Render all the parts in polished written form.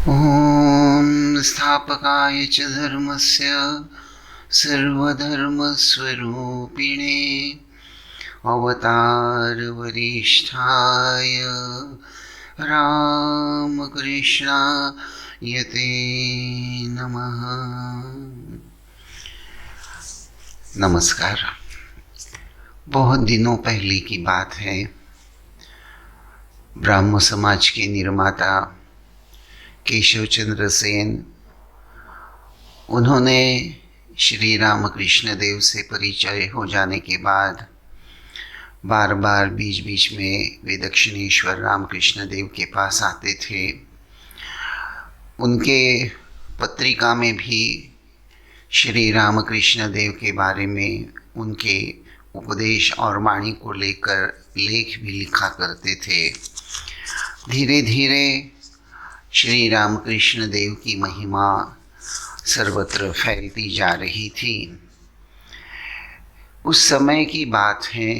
ॐ स्थापकाय च धर्मस्य सर्वधर्मस्वरूपिणे अवतारवरिष्ठाय रामकृष्णाय ते नमः। नमस्कार। बहुत दिनों पहले की बात है। ब्राह्म समाज के निर्माता केशव चंद्र सेन, उन्होंने श्री रामकृष्ण देव से परिचय हो जाने के बाद बार बार बीच बीच में वे दक्षिणेश्वर रामकृष्ण देव के पास आते थे। उनके पत्रिका में भी श्री रामकृष्ण देव के बारे में, उनके उपदेश और वाणी को लेकर लेख भी लिखा करते थे। धीरे धीरे श्री रामकृष्ण देव की महिमा सर्वत्र फैलती जा रही थी। उस समय की बात है,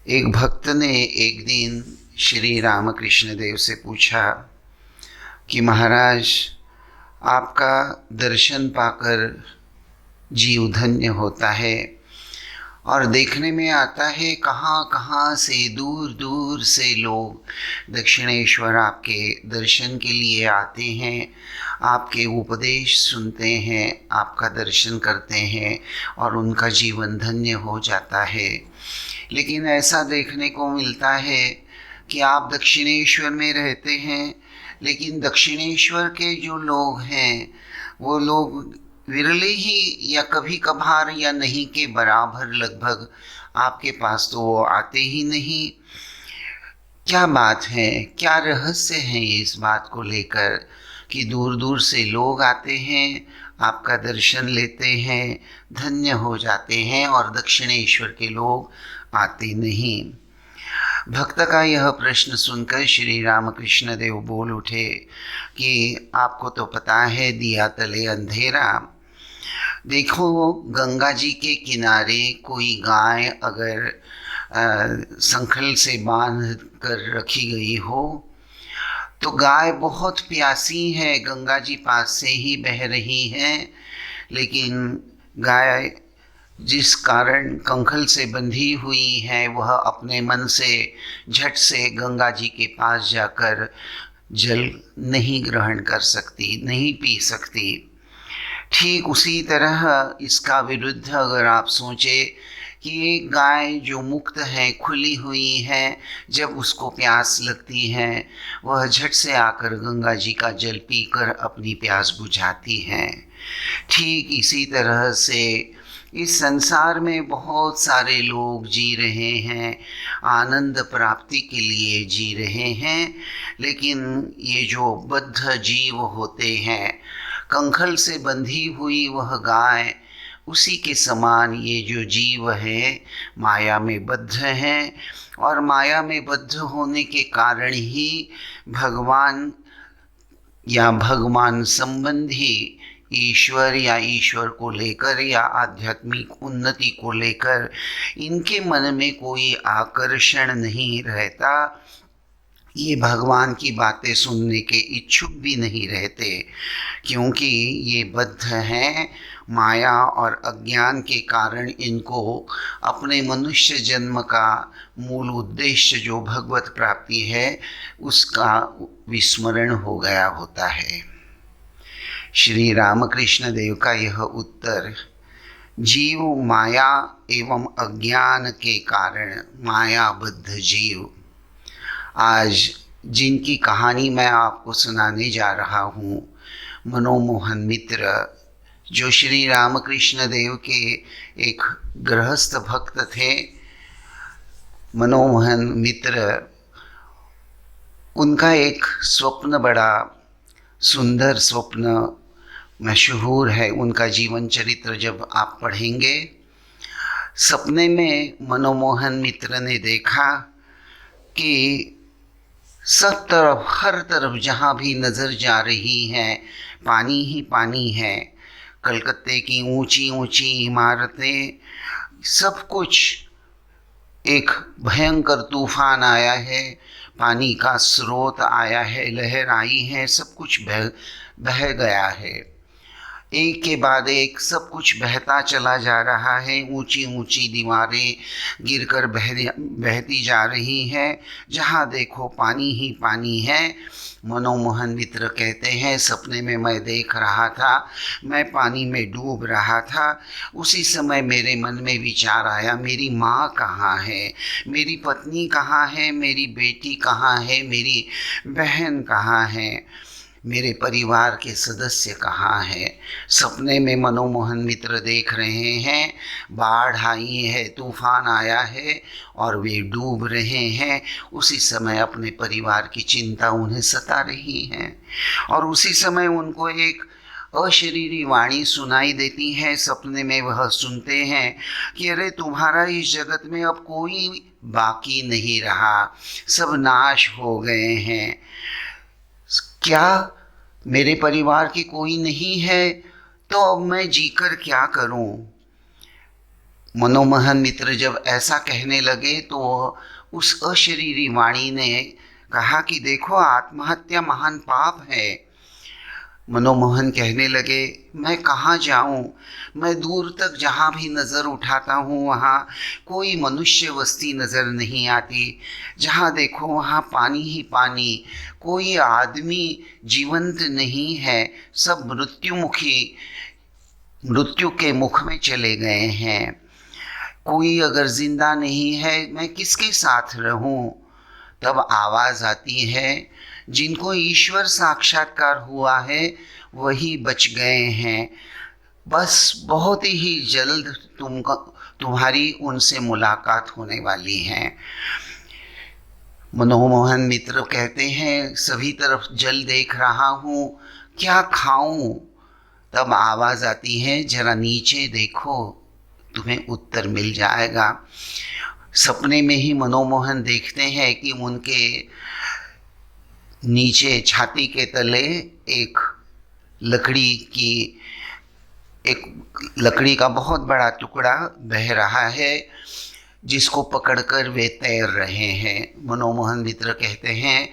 एक भक्त ने एक दिन श्री रामकृष्ण देव से पूछा कि महाराज, आपका दर्शन पाकर जीव धन्य होता है और देखने में आता है कहाँ कहाँ से, दूर दूर से लोग दक्षिणेश्वर आपके दर्शन के लिए आते हैं, आपके उपदेश सुनते हैं, आपका दर्शन करते हैं और उनका जीवन धन्य हो जाता है। लेकिन ऐसा देखने को मिलता है कि आप दक्षिणेश्वर में रहते हैं, लेकिन दक्षिणेश्वर के जो लोग हैं वो लोग विरले ही या कभी कभार या नहीं के बराबर लगभग आपके पास तो वो आते ही नहीं। क्या बात है, क्या रहस्य है इस बात को लेकर कि दूर दूर से लोग आते हैं, आपका दर्शन लेते हैं, धन्य हो जाते हैं और दक्षिणेश्वर के लोग आते नहीं। भक्त का यह प्रश्न सुनकर श्री रामकृष्ण देव बोल उठे कि आपको तो पता है दिया तले अंधेरा। देखो, गंगा जी के किनारे कोई गाय अगर संखल से बांध कर रखी गई हो तो गाय बहुत प्यासी है, गंगा जी पास से ही बह रही है, लेकिन गाय जिस कारण कंखल से बंधी हुई है वह अपने मन से झट से गंगा जी के पास जाकर जल नहीं ग्रहण कर सकती, नहीं पी सकती। ठीक उसी तरह इसका विरुद्ध अगर आप सोचें कि एक गाय जो मुक्त है, खुली हुई है, जब उसको प्यास लगती है वह झट से आकर गंगा जी का जल पीकर अपनी प्यास बुझाती है। ठीक इसी तरह से इस संसार में बहुत सारे लोग जी रहे हैं, आनंद प्राप्ति के लिए जी रहे हैं, लेकिन ये जो बद्ध जीव होते हैं, कंखल से बंधी हुई वह गाय, उसी के समान ये जो जीव है माया में बद्ध हैं और माया में बद्ध होने के कारण ही भगवान या भगवान संबंधी ईश्वर या ईश्वर को लेकर या आध्यात्मिक उन्नति को लेकर इनके मन में कोई आकर्षण नहीं रहता। ये भगवान की बातें सुनने के इच्छुक भी नहीं रहते, क्योंकि ये बद्ध हैं। माया और अज्ञान के कारण इनको अपने मनुष्य जन्म का मूल उद्देश्य जो भगवत प्राप्ति है उसका विस्मरण हो गया होता है। श्री रामकृष्ण देव का यह उत्तर, जीव माया एवं अज्ञान के कारण मायाबद्ध जीव, आज जिनकी कहानी मैं आपको सुनाने जा रहा हूँ, मनोमोहन मित्र, जो श्री रामकृष्ण देव के एक गृहस्थ भक्त थे। मनोमोहन मित्र, उनका एक स्वप्न, बड़ा सुंदर स्वप्न मशहूर है। उनका जीवन चरित्र जब आप पढ़ेंगे, सपने में मनोमोहन मित्र ने देखा कि सब तरफ, हर तरफ जहाँ भी नज़र जा रही है पानी ही पानी है। कलकत्ते की ऊंची ऊंची इमारतें, सब कुछ, एक भयंकर तूफान आया है, पानी का स्रोत आया है, लहर आई है, सब कुछ बह बह गया है। एक के बाद एक सब कुछ बहता चला जा रहा है। ऊंची ऊंची दीवारें गिरकर बहती जा रही हैं। जहाँ देखो पानी ही पानी है। मनोमोहन मित्र कहते हैं, सपने में मैं देख रहा था, मैं पानी में डूब रहा था। उसी समय मेरे मन में विचार आया, मेरी माँ कहाँ है, मेरी पत्नी कहाँ है, मेरी बेटी कहाँ है, मेरी बहन कहाँ है, मेरे परिवार के सदस्य कहाँ हैं। सपने में मनोमोहन मित्र देख रहे हैं, बाढ़ आई है, तूफान आया है और वे डूब रहे हैं। उसी समय अपने परिवार की चिंता उन्हें सता रही है और उसी समय उनको एक अशरीरी वाणी सुनाई देती है। सपने में वह सुनते हैं कि अरे तुम्हारा इस जगत में अब कोई बाकी नहीं रहा, सब नाश हो गए हैं। क्या मेरे परिवार की कोई नहीं है, तो अब मैं जीकर क्या करूं। मनोमोहन मित्र जब ऐसा कहने लगे तो उस अशरीरी वाणी ने कहा कि देखो, आत्महत्या महान पाप है। मनोमोहन कहने लगे, मैं कहाँ जाऊं, मैं दूर तक जहाँ भी नज़र उठाता हूँ वहाँ कोई मनुष्य वस्ती नज़र नहीं आती। जहाँ देखो वहाँ पानी ही पानी, कोई आदमी जीवंत नहीं है, सब मृत्यु के मुख में चले गए हैं। कोई अगर जिंदा नहीं है, मैं किसके साथ रहूं। तब आवाज़ आती है, जिनको ईश्वर साक्षात्कार हुआ है वही बच गए हैं। बस बहुत ही जल्द तुम्हारी उनसे मुलाकात होने वाली है। मनोमोहन मित्र कहते हैं, सभी तरफ जल देख रहा हूँ, क्या खाऊं। तब आवाज़ आती है, जरा नीचे देखो, तुम्हें उत्तर मिल जाएगा। सपने में ही मनोमोहन देखते हैं कि उनके नीचे छाती के तले एक लकड़ी का बहुत बड़ा टुकड़ा बह रहा है, जिसको पकड़कर वे तैर रहे हैं। मनोमोहन मित्र कहते हैं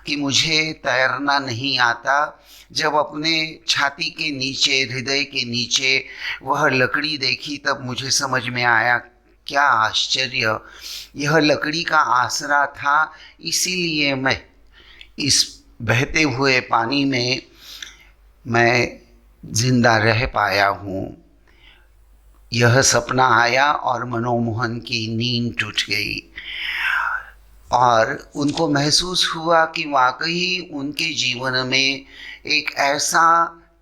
कि मुझे तैरना नहीं आता। जब अपने छाती के नीचे, हृदय के नीचे वह लकड़ी देखी, तब मुझे समझ में आया, क्या आश्चर्य, यह लकड़ी का आसरा था, इसीलिए मैं इस बहते हुए पानी में मैं जिंदा रह पाया हूँ। यह सपना आया और मनोमोहन की नींद टूट गई और उनको महसूस हुआ कि वाकई उनके जीवन में एक ऐसा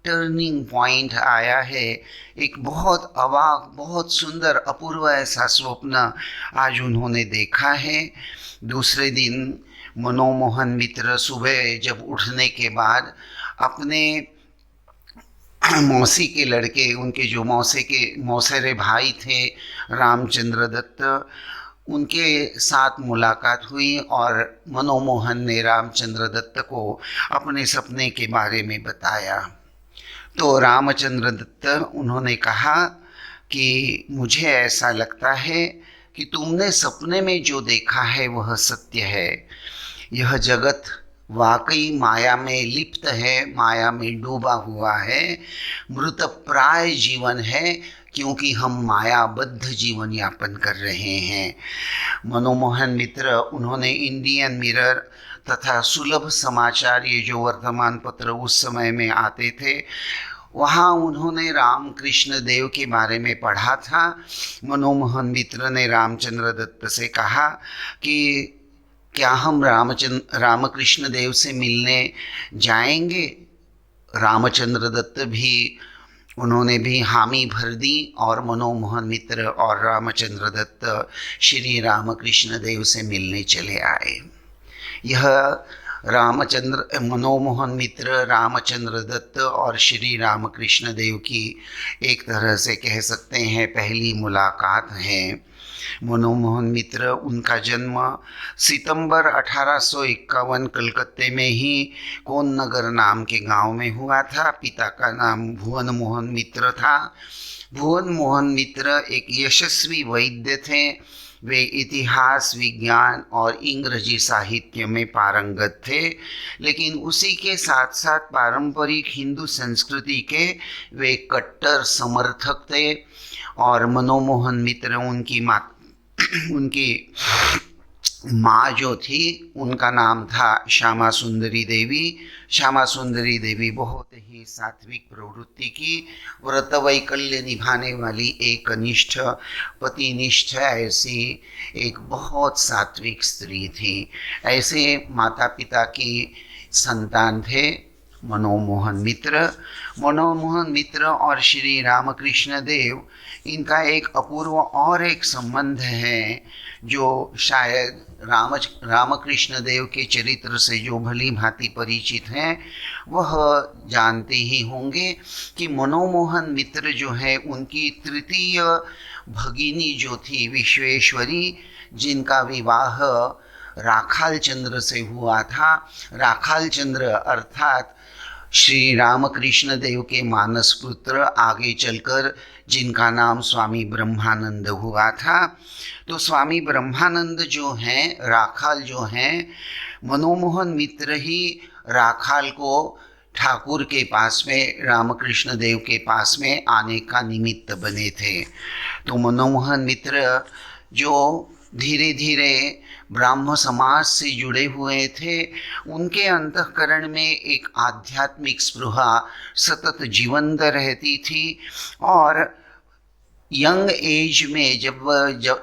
टर्निंग पॉइंट आया है। एक बहुत अवाक, बहुत सुंदर, अपूर्व ऐसा स्वप्न आज उन्होंने देखा है। दूसरे दिन मनोमोहन मित्र सुबह जब उठने के बाद अपने मौसी के लड़के, उनके जो मौसेरे भाई थे रामचंद्र दत्त, उनके साथ मुलाकात हुई और मनोमोहन ने रामचंद्र दत्त को अपने सपने के बारे में बताया। तो रामचंद्र दत्त उन्होंने कहा कि मुझे ऐसा लगता है कि तुमने सपने में जो देखा है वह सत्य है। यह जगत वाकई माया में लिप्त है, माया में डूबा हुआ है, मृतप्राय जीवन है, क्योंकि हम मायाबद्ध जीवन यापन कर रहे हैं। मनोमोहन मित्र उन्होंने इंडियन मिरर तथा सुलभ समाचार, ये जो वर्तमान पत्र उस समय में आते थे, वहाँ उन्होंने रामकृष्ण देव के बारे में पढ़ा था। मनोमोहन मित्र ने रामचंद्र दत्त से कहा कि क्या हम रामकृष्ण देव से मिलने जाएंगे। रामचंद्र दत्त भी, उन्होंने भी हामी भर दी और मनोमोहन मित्र और रामचंद्र दत्त श्री रामकृष्ण देव से मिलने चले आए। यह मनोमोहन मित्र, रामचंद्र दत्त और श्री रामकृष्ण देव की एक तरह से कह सकते हैं पहली मुलाकात है। मनोमोहन मित्र, उनका जन्म सितंबर 1851 कलकत्ते में ही कोन नगर नाम के गांव में हुआ था। पिता का नाम भुवन मोहन मित्र था। भुवन मोहन मित्र एक यशस्वी वैद्य थे। वे इतिहास, विज्ञान और अंग्रेजी साहित्य में पारंगत थे, लेकिन उसी के साथ साथ पारंपरिक हिंदू संस्कृति के वे कट्टर समर्थक थे। और मनमोहन मित्र उनकी माँ जो थी उनका नाम था श्यामा सुंदरी देवी। श्यामा सुंदरी देवी बहुत ही सात्विक प्रवृत्ति की, व्रत वैकल्य निभाने वाली एक निष्ठ पतिनिष्ठ ऐसी एक बहुत सात्विक स्त्री थी। ऐसे माता पिता की संतान थे मनमोहन मित्र। मनमोहन मित्र और श्री रामकृष्ण देव, इनका एक अपूर्व और एक संबंध है जो शायद रामकृष्ण देव के चरित्र से जो भली भांति परिचित हैं वह जानते ही होंगे कि मनमोहन मित्र जो है उनकी तृतीय भगिनी जो थी विश्वेश्वरी, जिनका विवाह राखाल चंद्र से हुआ था। राखाल चंद्र अर्थात श्री रामकृष्ण देव के मानस पुत्र, आगे चलकर जिनका नाम स्वामी ब्रह्मानंद हुआ था। तो स्वामी ब्रह्मानंद जो हैं, राखाल जो हैं, मनमोहन मित्र ही राखाल को ठाकुर के पास में, रामकृष्ण देव के पास में आने का निमित्त बने थे। तो मनमोहन मित्र जो धीरे धीरे ब्राह्म समाज से जुड़े हुए थे, उनके अंतःकरण में एक आध्यात्मिक स्पृहा सतत जीवंत रहती थी। और यंग एज में जब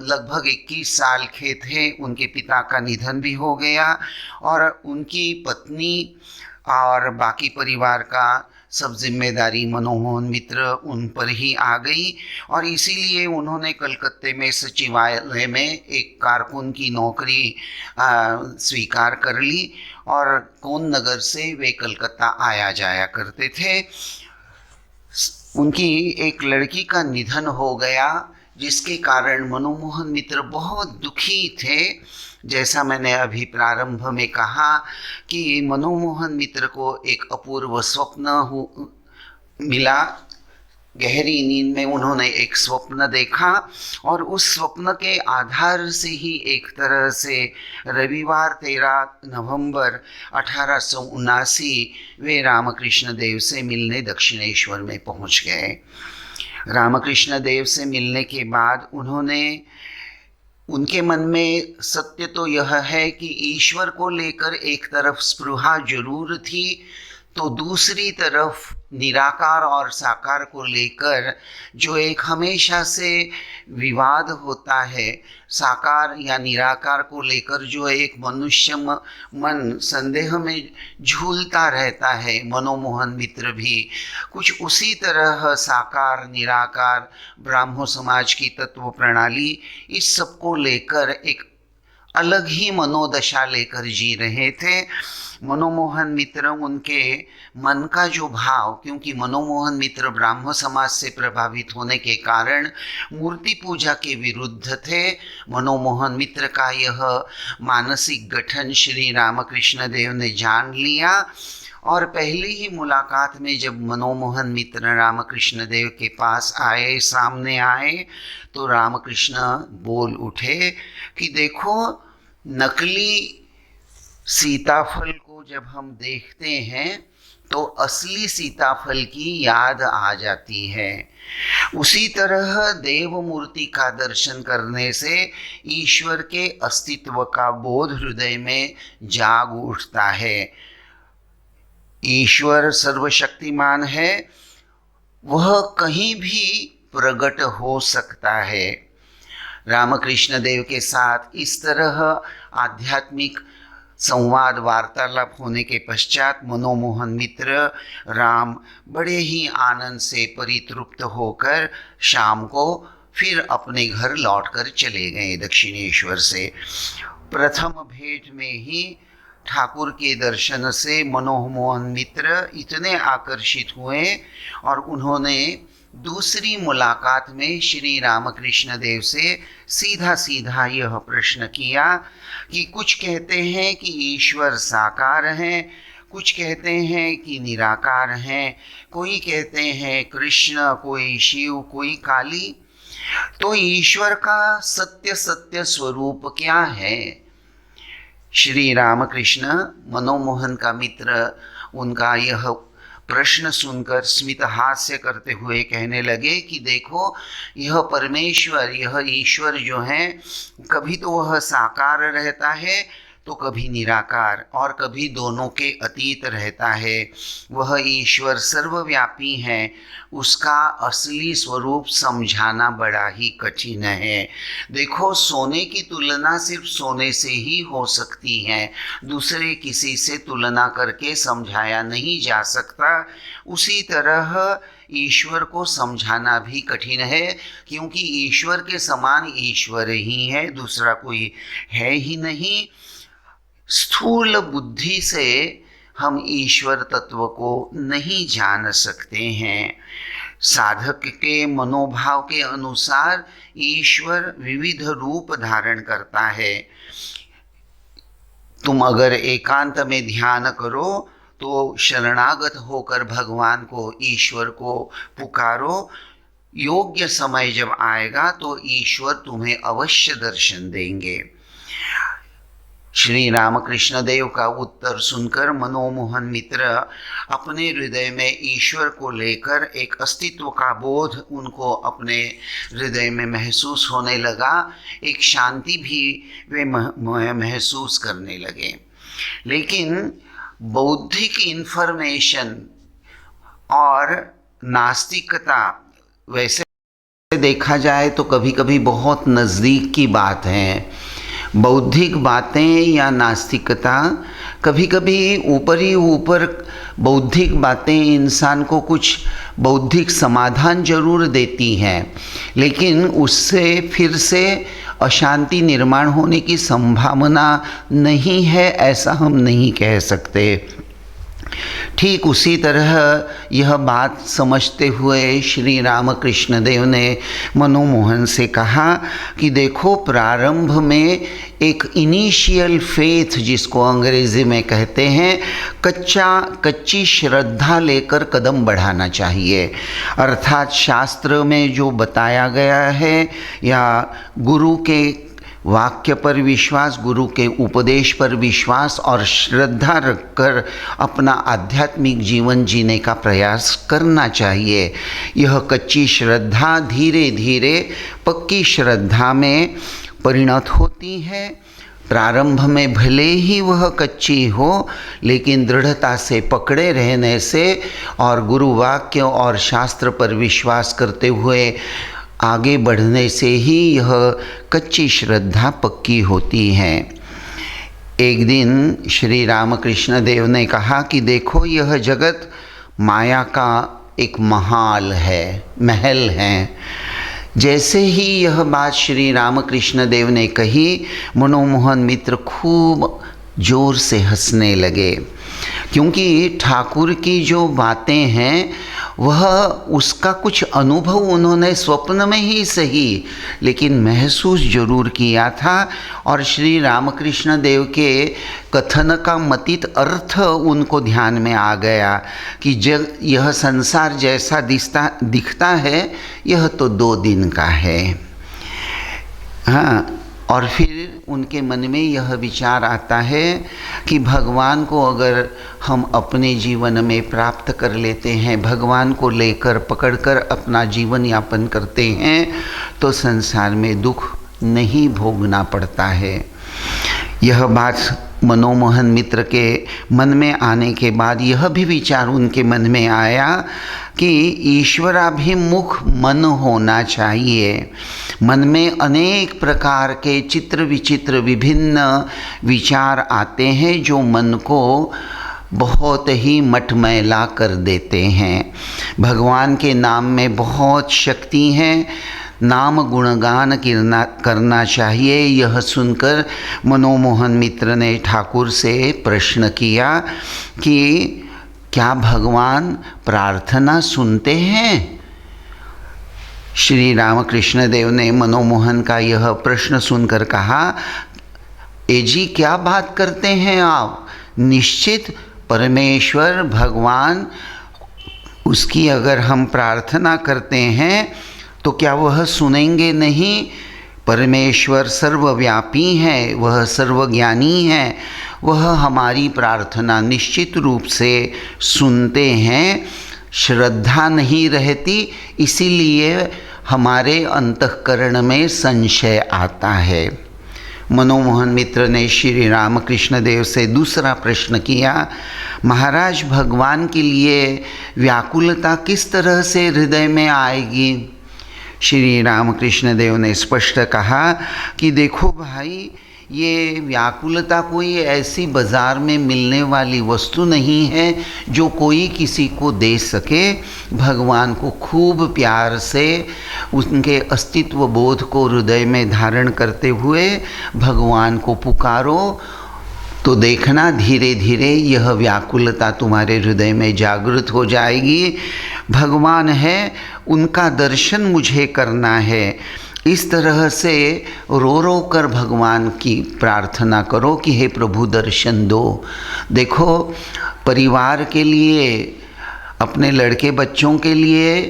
लगभग 21 साल के थे, उनके पिता का निधन भी हो गया और उनकी पत्नी और बाकी परिवार का सब जिम्मेदारी मनमोहन मित्र उन पर ही आ गई। और इसीलिए उन्होंने कलकत्ते में सचिवालय में एक कारकुन की नौकरी स्वीकार कर ली और कौन नगर से वे कलकत्ता आया जाया करते थे। उनकी एक लड़की का निधन हो गया, जिसके कारण मनमोहन मित्र बहुत दुखी थे। जैसा मैंने अभी प्रारंभ में कहा कि मनमोहन मित्र को एक अपूर्व स्वप्न मिला। गहरी नींद में उन्होंने एक स्वप्न देखा और उस स्वप्न के आधार से ही एक तरह से रविवार 13 नवंबर 1879 वे रामकृष्ण देव से मिलने दक्षिणेश्वर में पहुंच गए। रामकृष्ण देव से मिलने के बाद उनके मन में सत्य तो यह है कि ईश्वर को लेकर एक तरफ स्पृहा जरूर थी, तो दूसरी तरफ निराकार और साकार को लेकर जो एक हमेशा से विवाद होता है, साकार या निराकार को लेकर जो एक मनुष्य मन संदेह में झूलता रहता है, मनमोहन मित्र भी कुछ उसी तरह साकार निराकार ब्राह्मो समाज की तत्व प्रणाली, इस सब को लेकर एक अलग ही मनोदशा लेकर जी रहे थे। मनमोहन मित्र उनके मन का जो भाव, क्योंकि मनमोहन मित्र ब्राह्मण समाज से प्रभावित होने के कारण मूर्ति पूजा के विरुद्ध थे। मनमोहन मित्र का यह मानसिक गठन श्री रामकृष्ण देव ने जान लिया और पहली ही मुलाकात में जब मनमोहन मित्र रामकृष्ण देव के पास आए, सामने आए, तो रामकृष्ण बोल उठे कि देखो, नकली सीताफल को जब हम देखते हैं तो असली सीताफल की याद आ जाती है। उसी तरह देव मूर्ति का दर्शन करने से ईश्वर के अस्तित्व का बोध हृदय में जाग उठता है। ईश्वर सर्वशक्तिमान है, वह कहीं भी प्रकट हो सकता है। रामकृष्ण देव के साथ इस तरह आध्यात्मिक संवाद वार्तालाप होने के पश्चात मनमोहन मित्र राम बड़े ही आनंद से परितृप्त होकर शाम को फिर अपने घर लौटकर चले गए दक्षिणेश्वर से। प्रथम भेंट में ही ठाकुर के दर्शन से मनमोहन मित्र इतने आकर्षित हुए और उन्होंने दूसरी मुलाकात में श्री रामकृष्ण देव से सीधा सीधा यह प्रश्न किया कि कुछ कहते हैं कि ईश्वर साकार हैं, कुछ कहते हैं कि निराकार हैं, कोई कहते हैं कृष्ण, कोई शिव, कोई काली। तो ईश्वर का सत्य सत्य स्वरूप क्या है? श्री रामकृष्ण मनोमोहन का मित्र उनका यह प्रश्न सुनकर स्मित हास्य करते हुए कहने लगे कि देखो, यह परमेश्वर, यह ईश्वर जो है, कभी तो वह साकार रहता है तो कभी निराकार, और कभी दोनों के अतीत रहता है। वह ईश्वर सर्वव्यापी है, उसका असली स्वरूप समझाना बड़ा ही कठिन है। देखो, सोने की तुलना सिर्फ सोने से ही हो सकती है, दूसरे किसी से तुलना करके समझाया नहीं जा सकता। उसी तरह ईश्वर को समझाना भी कठिन है, क्योंकि ईश्वर के समान ईश्वर ही है, दूसरा कोई है ही नहीं। स्थूल बुद्धि से हम ईश्वर तत्व को नहीं जान सकते हैं। साधक के मनोभाव के अनुसार ईश्वर विविध रूप धारण करता है। तुम अगर एकांत में ध्यान करो तो शरणागत होकर भगवान को, ईश्वर को पुकारो। योग्य समय जब आएगा तो ईश्वर तुम्हें अवश्य दर्शन देंगे। श्री रामकृष्ण देव का उत्तर सुनकर मनोमोहन मित्र अपने हृदय में ईश्वर को लेकर एक अस्तित्व का बोध उनको अपने हृदय में महसूस होने लगा। एक शांति भी वे महसूस करने लगे। लेकिन बौद्धिक इन्फॉर्मेशन और नास्तिकता, वैसे देखा जाए तो कभी कभी बहुत नज़दीक की बात है। बौद्धिक बातें या नास्तिकता कभी कभी ऊपर ही ऊपर बौद्धिक बातें इंसान को कुछ बौद्धिक समाधान जरूर देती हैं, लेकिन उससे फिर से अशांति निर्माण होने की संभावना नहीं है, ऐसा हम नहीं कह सकते। ठीक उसी तरह यह बात समझते हुए श्री रामकृष्ण देव ने मनोमोहन से कहा कि देखो, प्रारंभ में एक इनिशियल फेथ, जिसको अंग्रेजी में कहते हैं, कच्ची श्रद्धा लेकर कदम बढ़ाना चाहिए। अर्थात शास्त्र में जो बताया गया है या गुरु के वाक्य पर विश्वास, गुरु के उपदेश पर विश्वास और श्रद्धा रखकर अपना आध्यात्मिक जीवन जीने का प्रयास करना चाहिए। यह कच्ची श्रद्धा धीरे धीरे पक्की श्रद्धा में परिणत होती है। प्रारंभ में भले ही वह कच्ची हो, लेकिन दृढ़ता से पकड़े रहने से और गुरु वाक्य और शास्त्र पर विश्वास करते हुए आगे बढ़ने से ही यह कच्ची श्रद्धा पक्की होती है। एक दिन श्री रामकृष्ण देव ने कहा कि देखो, यह जगत माया का एक महल है। जैसे ही यह बात श्री रामकृष्ण देव ने कही, मनोमोहन मित्र खूब जोर से हंसने लगे, क्योंकि ठाकुर की जो बातें हैं वह उसका कुछ अनुभव उन्होंने स्वप्न में ही सही, लेकिन महसूस जरूर किया था। और श्री रामकृष्ण देव के कथन का मतीत अर्थ उनको ध्यान में आ गया कि यह संसार जैसा दिखता है, यह तो 2 दिन का है। हाँ, और फिर उनके मन में यह विचार आता है कि भगवान को अगर हम अपने जीवन में प्राप्त कर लेते हैं, भगवान को लेकर पकड़कर अपना जीवन यापन करते हैं, तो संसार में दुख नहीं भोगना पड़ता है। यह बात मनोमोहन मित्र के मन में आने के बाद यह भी विचार उनके मन में आया कि ईश्वराभिमुख मन होना चाहिए। मन में अनेक प्रकार के चित्र विचित्र विभिन्न विचार आते हैं जो मन को बहुत ही मटमैला कर देते हैं। भगवान के नाम में बहुत शक्ति है, नाम गुणगान करना चाहिए। यह सुनकर मनोमोहन मित्र ने ठाकुर से प्रश्न किया कि क्या भगवान प्रार्थना सुनते हैं? श्री रामकृष्ण देव ने मनोमोहन का यह प्रश्न सुनकर कहा, ए जी, क्या बात करते हैं आप? निश्चित परमेश्वर भगवान, उसकी अगर हम प्रार्थना करते हैं तो क्या वह सुनेंगे नहीं? परमेश्वर सर्वव्यापी है, वह सर्वज्ञानी है, वह हमारी प्रार्थना निश्चित रूप से सुनते हैं। श्रद्धा नहीं रहती, इसीलिए हमारे अंतःकरण में संशय आता है। मनोमोहन मित्र ने श्री रामकृष्ण देव से दूसरा प्रश्न किया, महाराज भगवान के लिए व्याकुलता किस तरह से हृदय में आएगी? श्री रामकृष्ण देव ने स्पष्ट कहा कि देखो भाई, ये व्याकुलता कोई ऐसी बाज़ार में मिलने वाली वस्तु नहीं है जो कोई किसी को दे सके। भगवान को खूब प्यार से उनके अस्तित्व बोध को हृदय में धारण करते हुए भगवान को पुकारो, तो देखना धीरे धीरे यह व्याकुलता तुम्हारे हृदय में जागृत हो जाएगी। भगवान है, उनका दर्शन मुझे करना है। इस तरह से रो रो कर भगवान की प्रार्थना करो कि हे प्रभु दर्शन दो। देखो, परिवार के लिए, अपने लड़के बच्चों के लिए,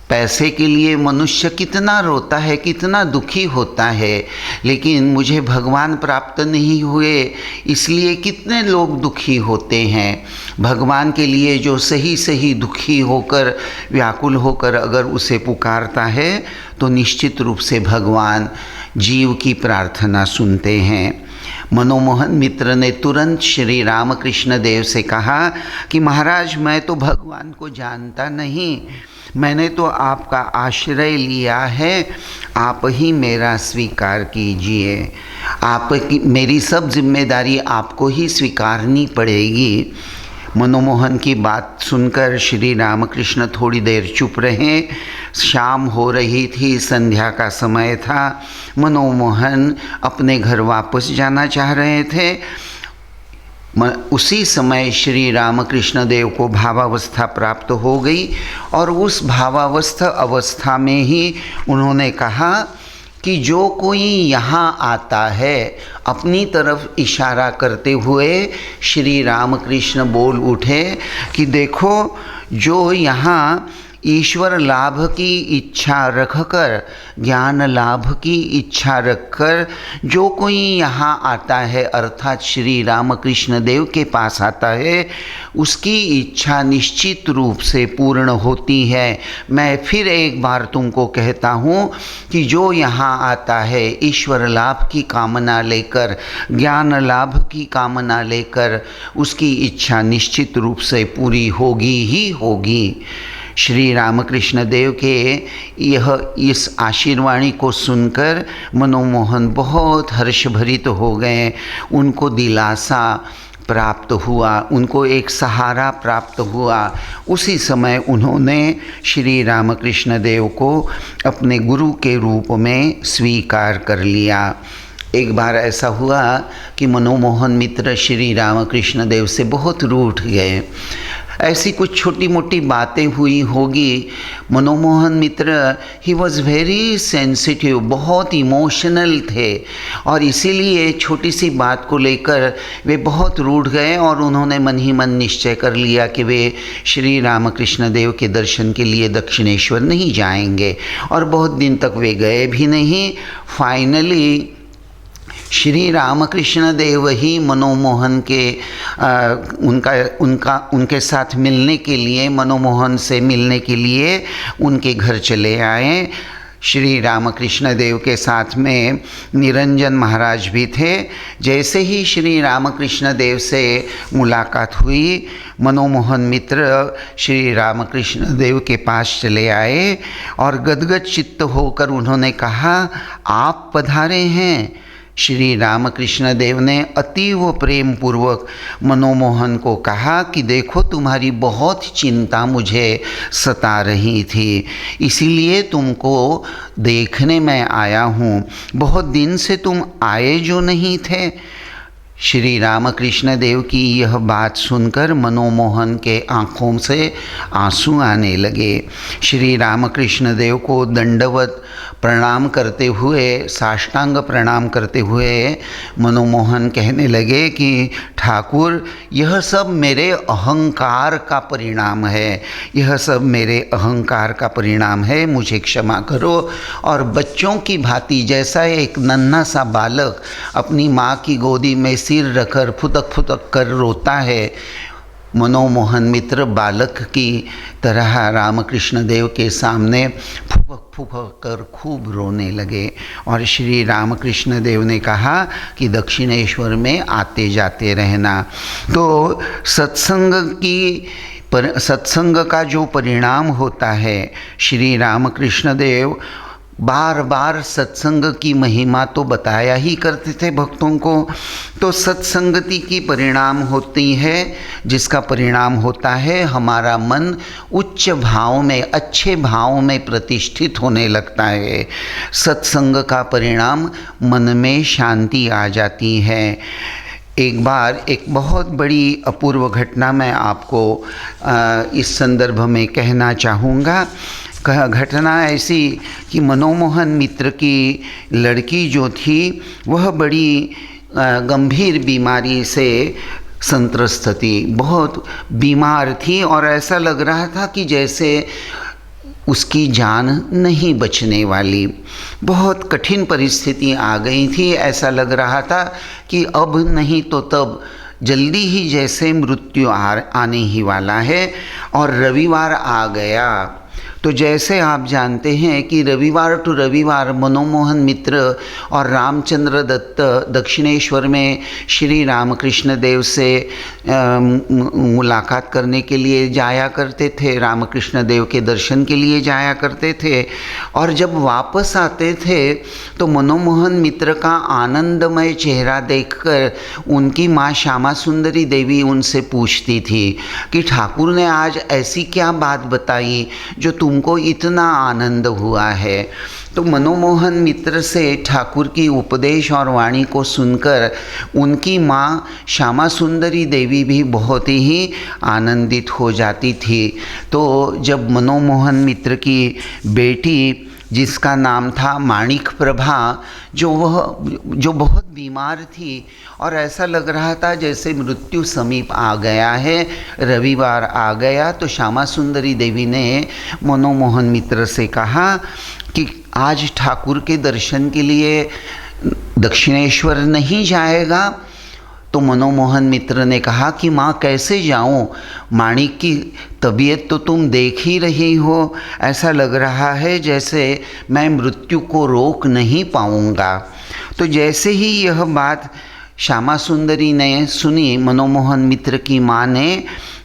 पैसे के लिए मनुष्य कितना रोता है, कितना दुखी होता है, लेकिन मुझे भगवान प्राप्त नहीं हुए इसलिए कितने लोग दुखी होते हैं। भगवान के लिए जो सही सही दुखी होकर, व्याकुल होकर अगर उसे पुकारता है तो निश्चित रूप से भगवान जीव की प्रार्थना सुनते हैं। मनोमोहन मित्र ने तुरंत श्री रामकृष्ण देव से कहा कि महाराज, मैं तो भगवान को जानता नहीं, मैंने तो आपका आश्रय लिया है, आप ही मेरा स्वीकार कीजिए। मेरी सब जिम्मेदारी आपको ही स्वीकारनी पड़ेगी। मनोमोहन की बात सुनकर श्री रामकृष्ण थोड़ी देर चुप रहे। शाम हो रही थी, संध्या का समय था। मनोमोहन अपने घर वापस जाना चाह रहे थे। उसी समय श्री रामकृष्ण देव को भावावस्था प्राप्त हो गई और उस भावावस्था अवस्था में ही उन्होंने कहा कि जो कोई यहाँ आता है, अपनी तरफ इशारा करते हुए श्री रामकृष्ण बोल उठे कि देखो, जो यहाँ ईश्वर लाभ की इच्छा रखकर, ज्ञान लाभ की इच्छा रखकर जो कोई यहाँ आता है, अर्थात श्री रामकृष्ण देव के पास आता है, उसकी इच्छा निश्चित रूप से पूर्ण होती है। मैं फिर एक बार तुमको कहता हूँ कि जो यहाँ आता है ईश्वर लाभ की कामना लेकर, ज्ञान लाभ की कामना लेकर, उसकी इच्छा निश्चित रूप से पूरी होगी ही होगी। श्री रामकृष्ण देव के इस आशीर्वाणी को सुनकर मनोमोहन बहुत हर्षभरित हो गए। उनको दिलासा प्राप्त हुआ, उनको एक सहारा प्राप्त हुआ। उसी समय उन्होंने श्री रामकृष्ण देव को अपने गुरु के रूप में स्वीकार कर लिया। एक बार ऐसा हुआ कि मनोमोहन मित्र श्री रामकृष्ण देव से बहुत रूठ गए। ऐसी कुछ छोटी मोटी बातें हुई होगी। मनोमोहन मित्र ही वॉज़ वेरी सेंसिटिव, बहुत इमोशनल थे और इसीलिए छोटी सी बात को लेकर वे बहुत रूठ गए और उन्होंने मन ही मन निश्चय कर लिया कि वे श्री रामकृष्ण देव के दर्शन के लिए दक्षिणेश्वर नहीं जाएंगे और बहुत दिन तक वे गए भी नहीं। फाइनली श्री रामकृष्ण देव ही मनोमोहन के उनके साथ मिलने के लिए, मनोमोहन से मिलने के लिए उनके घर चले आए। श्री रामकृष्ण देव के साथ में निरंजन महाराज भी थे। जैसे ही श्री रामकृष्ण देव से मुलाकात हुई, मनोमोहन मित्र श्री रामकृष्ण देव के पास चले आए और गदगद चित्त होकर उन्होंने कहा, आप पधारे हैं। श्री रामकृष्ण देव ने अतीव प्रेम पूर्वक मनोमोहन को कहा कि देखो, तुम्हारी बहुत चिंता मुझे सता रही थी, इसीलिए तुमको देखने में आया हूँ। बहुत दिन से तुम आए जो नहीं थे। श्री रामकृष्ण देव की यह बात सुनकर मनोमोहन के आँखों से आंसू आने लगे। श्री रामकृष्ण देव को दंडवत प्रणाम करते हुए, साष्टांग प्रणाम करते हुए मनोमोहन कहने लगे कि ठाकुर, यह सब मेरे अहंकार का परिणाम है, यह सब मेरे अहंकार का परिणाम है, मुझे क्षमा करो। और बच्चों की भांति जैसा एक नन्हा सा बालक अपनी माँ की गोदी में सिर रखकर फुदक फुदक कर रोता है, मनोमोहन मित्र बालक की तरह रामकृष्ण देव के सामने फुफक फुफक कर खूब रोने लगे। और श्री रामकृष्ण देव ने कहा कि दक्षिणेश्वर में आते जाते रहना। तो सत्संग का जो परिणाम होता है, श्री रामकृष्ण देव बार बार सत्संग की महिमा तो बताया ही करते थे भक्तों को। तो सत्संगति की परिणाम होती है, जिसका परिणाम होता है हमारा मन उच्च भाव में, अच्छे भाव में प्रतिष्ठित होने लगता है। सत्संग का परिणाम मन में शांति आ जाती है। एक बार एक बहुत बड़ी अपूर्व घटना मैं आपको इस संदर्भ में कहना चाहूँगा। घटना ऐसी कि मनोमोहन मित्र की लड़की जो थी वह बड़ी गंभीर बीमारी से संत्रस्त थी, बहुत बीमार थी और ऐसा लग रहा था कि जैसे उसकी जान नहीं बचने वाली। बहुत कठिन परिस्थिति आ गई थी, ऐसा लग रहा था कि अब नहीं तो तब जल्दी ही जैसे मृत्यु आने ही वाला है। और रविवार आ गया। तो जैसे आप जानते हैं कि रविवार टू रविवार मनोमोहन मित्र और रामचंद्र दत्त दक्षिणेश्वर में श्री रामकृष्ण देव से मुलाकात करने के लिए जाया करते थे, रामकृष्ण देव के दर्शन के लिए जाया करते थे। और जब वापस आते थे तो मनोमोहन मित्र का आनंदमय चेहरा देखकर उनकी माँ श्यामा सुंदरी देवी उनसे पूछती थी कि ठाकुर ने आज ऐसी क्या बात बताई जो तुमको इतना आनंद हुआ है। तो मनोमोहन मित्र से ठाकुर की उपदेश और वाणी को सुनकर उनकी माँ श्यामा सुंदरी देवी भी बहुत ही आनंदित हो जाती थी। तो जब मनोमोहन मित्र की बेटी, जिसका नाम था माणिक प्रभा, जो बहुत बीमार थी और ऐसा लग रहा था जैसे मृत्यु समीप आ गया है, रविवार आ गया, तो श्यामा सुंदरी देवी ने मनोमोहन मित्र से कहा कि आज ठाकुर के दर्शन के लिए दक्षिणेश्वर नहीं जाएगा। तो मनोमोहन मित्र ने कहा कि माँ कैसे जाऊँ, माणिक की तबीयत तो तुम देख ही रही हो, ऐसा लग रहा है जैसे मैं मृत्यु को रोक नहीं पाऊँगा। तो जैसे ही यह बात श्यामा सुंदरी ने सुनी मनोमोहन मित्र की माँ ने,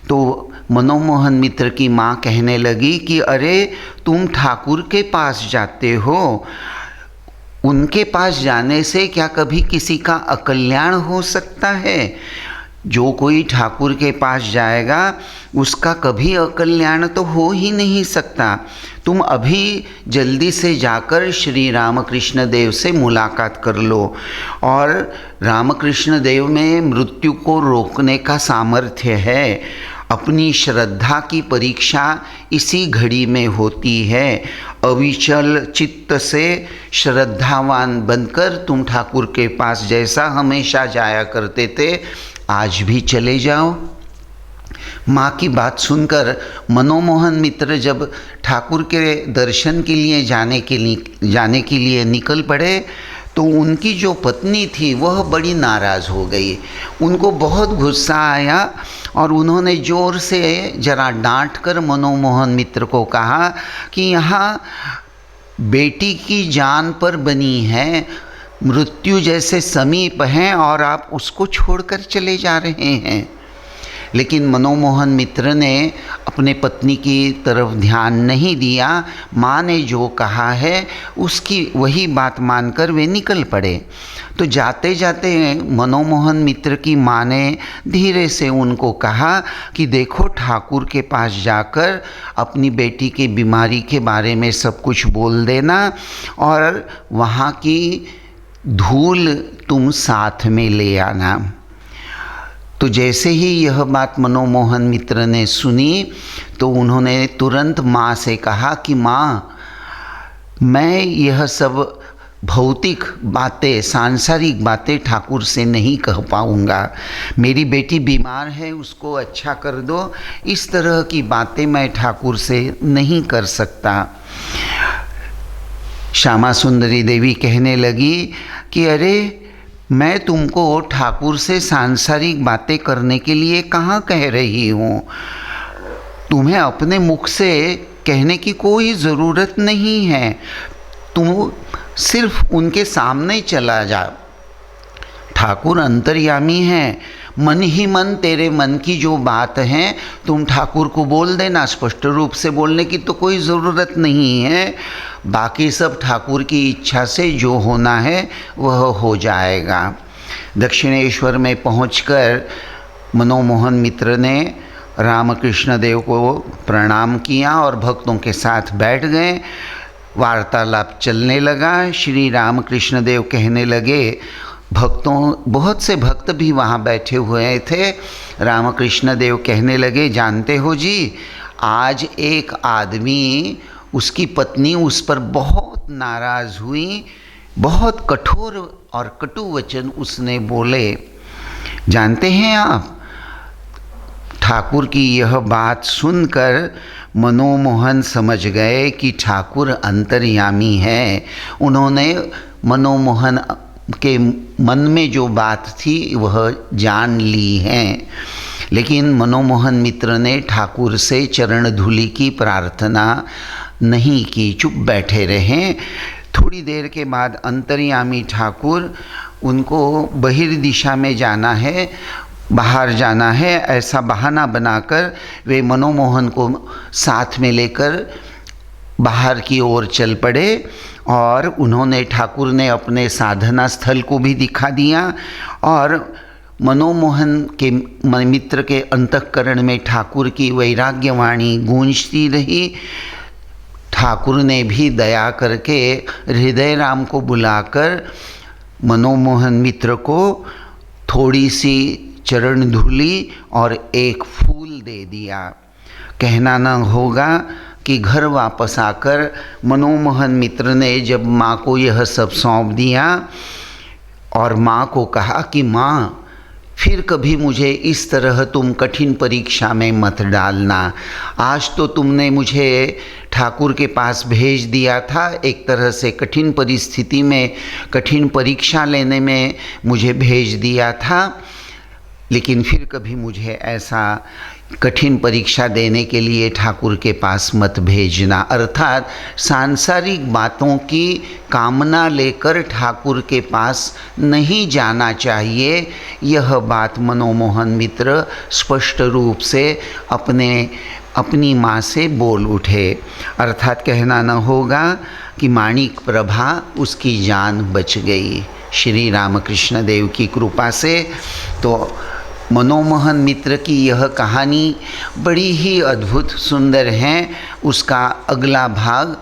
तो मनोमोहन मित्र की माँ कहने लगी कि अरे तुम ठाकुर के पास जाते हो, उनके पास जाने से क्या कभी किसी का अकल्याण हो सकता है? जो कोई ठाकुर के पास जाएगा उसका कभी अकल्याण तो हो ही नहीं सकता। तुम अभी जल्दी से जाकर श्री रामकृष्ण देव से मुलाकात कर लो। और रामकृष्ण देव में मृत्यु को रोकने का सामर्थ्य है। अपनी श्रद्धा की परीक्षा इसी घड़ी में होती है। अविचल चित्त से श्रद्धावान बनकर तुम ठाकुर के पास जैसा हमेशा जाया करते थे, आज भी चले जाओ। माँ की बात सुनकर मनोमोहन मित्र जब ठाकुर के दर्शन के लिए जाने के लिए निकल पड़े, तो उनकी जो पत्नी थी वह बड़ी नाराज़ हो गई। उनको बहुत गुस्सा आया और उन्होंने ज़ोर से जरा डांट कर मनोमोहन मित्र को कहा कि यहाँ बेटी की जान पर बनी है, मृत्यु जैसे समीप हैं और आप उसको छोड़कर चले जा रहे हैं। लेकिन मनोमोहन मित्र ने अपने पत्नी की तरफ ध्यान नहीं दिया। माँ ने जो कहा है उसकी वही बात मानकर वे निकल पड़े। तो जाते जाते मनोमोहन मित्र की माँ ने धीरे से उनको कहा कि देखो, ठाकुर के पास जाकर अपनी बेटी की बीमारी के बारे में सब कुछ बोल देना और वहाँ की धूल तुम साथ में ले आना। तो जैसे ही यह बात मनोमोहन मित्र ने सुनी तो उन्होंने तुरंत माँ से कहा कि माँ, मैं यह सब भौतिक बातें, सांसारिक बातें ठाकुर से नहीं कह पाऊँगा। मेरी बेटी बीमार है, उसको अच्छा कर दो, इस तरह की बातें मैं ठाकुर से नहीं कर सकता। श्यामा सुंदरी देवी कहने लगी कि अरे, मैं तुमको ठाकुर से सांसारिक बातें करने के लिए कहाँ कह रही हूँ। तुम्हें अपने मुख से कहने की कोई ज़रूरत नहीं है। तुम सिर्फ उनके सामने चला जा। ठाकुर अंतर्यामी हैं। मन ही मन तेरे मन की जो बात है तुम ठाकुर को बोल देना। स्पष्ट रूप से बोलने की तो कोई ज़रूरत नहीं है। बाकी सब ठाकुर की इच्छा से जो होना है वह हो जाएगा। दक्षिणेश्वर में पहुंचकर मनोमोहन मित्र ने रामकृष्ण देव को प्रणाम किया और भक्तों के साथ बैठ गए। वार्तालाप चलने लगा। श्री रामकृष्ण देव कहने लगे, बहुत से भक्त भी वहाँ बैठे हुए थे। रामकृष्ण देव कहने लगे, जानते हो जी, आज एक आदमी, उसकी पत्नी उस पर बहुत नाराज़ हुई, बहुत कठोर और कटु वचन उसने बोले। जानते हैं आप, ठाकुर की यह बात सुनकर मनोमोहन समझ गए कि ठाकुर अंतर्यामी है। उन्होंने मनोमोहन के मन में जो बात थी वह जान ली है। लेकिन मनोमोहन मित्र ने ठाकुर से चरण धूलि की प्रार्थना नहीं की, चुप बैठे रहे। थोड़ी देर के बाद अंतर्यामी ठाकुर, उनको बहिर्दिशा में जाना है, बाहर जाना है, ऐसा बहाना बनाकर वे मनोमोहन को साथ में लेकर बाहर की ओर चल पड़े। और उन्होंने, ठाकुर ने अपने साधना स्थल को भी दिखा दिया और मनोमोहन के मित्र के अंतःकरण में ठाकुर की वैराग्यवाणी गूंजती रही। ठाकुर ने भी दया करके हृदय राम को बुलाकर मनोमोहन मित्र को थोड़ी सी चरण धूली और एक फूल दे दिया। कहना न होगा कि घर वापस आकर मनोमोहन मित्र ने जब माँ को यह सब सौंप दिया और माँ को कहा कि माँ, फिर कभी मुझे इस तरह तुम कठिन परीक्षा में मत डालना। आज तो तुमने मुझे ठाकुर के पास भेज दिया था, एक तरह से कठिन परिस्थिति में, कठिन परीक्षा लेने में मुझे भेज दिया था, लेकिन फिर कभी मुझे ऐसा कठिन परीक्षा देने के लिए ठाकुर के पास मत भेजना। अर्थात सांसारिक बातों की कामना लेकर ठाकुर के पास नहीं जाना चाहिए। यह बात मनोमोहन मित्र स्पष्ट रूप से अपनी माँ से बोल उठे। अर्थात कहना न होगा कि माणिक प्रभा उसकी जान बच गई श्री रामकृष्ण देव की कृपा से। तो मनोमोहन मित्र की यह कहानी बड़ी ही अद्भुत सुंदर है। उसका अगला भाग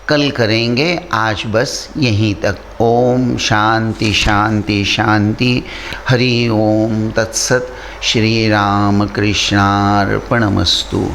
कल करेंगे। आज बस यहीं तक। ओम शांति शांति शांति। हरि ओम तत्सत। श्री राम कृष्णार्पणमस्तु।